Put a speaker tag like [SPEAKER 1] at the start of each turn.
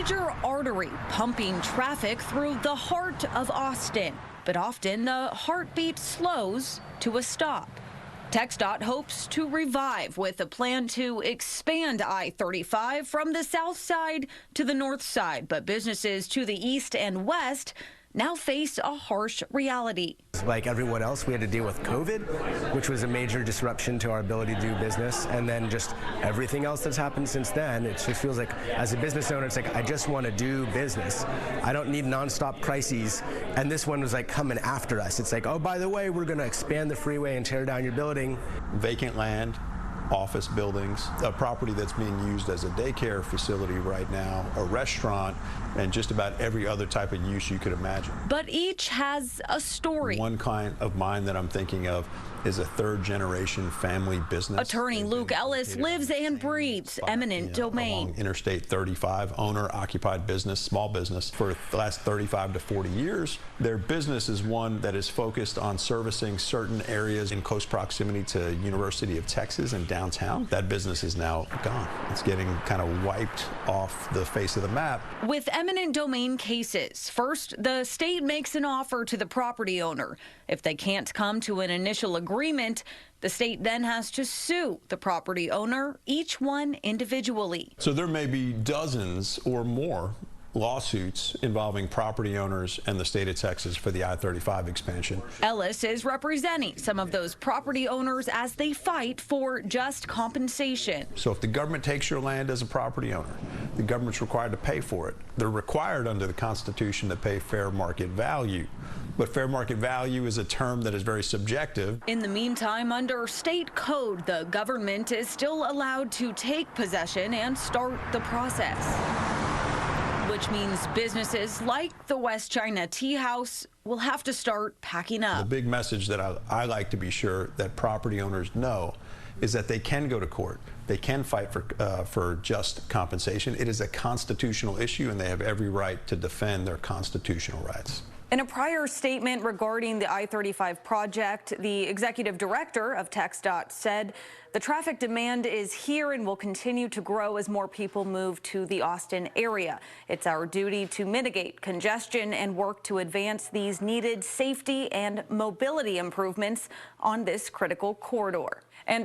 [SPEAKER 1] major artery pumping traffic through the heart of Austin. But often the heartbeat slows to a stop. TxDOT hopes to revive with a plan to expand I-35 from the south side to the north side. But businesses to the east and west now face a harsh reality.
[SPEAKER 2] Like everyone else, we had to deal with COVID, which was a major disruption to our ability to do business. And then just everything else that's happened since then, it just feels like as a business owner, it's like, I just want to do business. I don't need nonstop crises. And this one was like coming after us. It's like, oh, by the way, we're going to expand the freeway and tear down your building.
[SPEAKER 3] Vacant land, office buildings, a property that's being used as a daycare facility right now, a restaurant, and just about every other type of use you could imagine.
[SPEAKER 1] But each has a story.
[SPEAKER 3] One client of mine that I'm thinking of is a third-generation family business.
[SPEAKER 1] Attorney Luke Ellis lives and breathes eminent domain.
[SPEAKER 3] Along Interstate 35, owner-occupied business, small business, for the last 35 to 40 years. Their business is one that is focused on servicing certain areas in close proximity to University of Texas and downtown. That business is now gone. It's getting kind of wiped off the face of the map.
[SPEAKER 1] With eminent domain cases, first, the state makes an offer to the property owner. If they can't come to an initial agreement, the state then has to sue the property owner, each one individually.
[SPEAKER 3] So there may be dozens or more lawsuits involving property owners and the state of Texas for the I-35 expansion.
[SPEAKER 1] Ellis is representing some of those property owners as they fight for just compensation.
[SPEAKER 3] So if the government takes your land as a property owner, the government's required to pay for it. They're required under the Constitution to pay fair market value. But fair market value is a term that is very subjective.
[SPEAKER 1] In the meantime, under state code, the government is still allowed to take possession and start the process, which means businesses like the West China Tea House will have to start packing up.
[SPEAKER 3] The big message that I like to be sure that property owners know is that they can go to court. They can fight for just compensation. It is a constitutional issue, and they have every right to defend their constitutional rights.
[SPEAKER 1] In a prior statement regarding the I-35 project, the executive director of TxDOT said the traffic demand is here and will continue to grow as more people move to the Austin area. It's our duty to mitigate congestion and work to advance these needed safety and mobility improvements on this critical corridor. And